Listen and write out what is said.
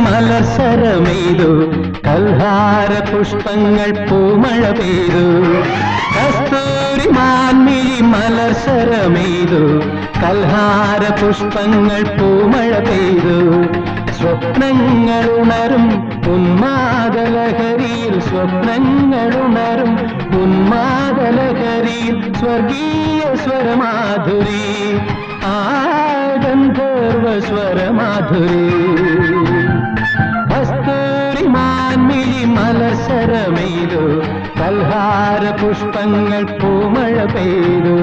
മലർസരമെയ്തു കൽഹാര പുഷ്പങ്ങൾ പൂമഴ പെയ്തു കസ്തൂരി മാൻമിഴി മലർസരമെയ്തു കൽഹാര പുഷ്പങ്ങൾ പൂമഴ പെയ്തു സ്വപ്നങ്ങളുണരും ഉന്മാദലഹരിയിൽ സ്വപ്നങ്ങളുണരും ഉന്മാദലഹരിയിൽ സ്വർഗീയ സ്വരമാധുരി ആ ഗന്ധർവ സ്വരമാധുരി കസ്തൂരി മാൻമിഴി മലർസരമെയ്തു കൽഹാര പുഷ്പങ്ങൾ പൂമഴ പെയ്തു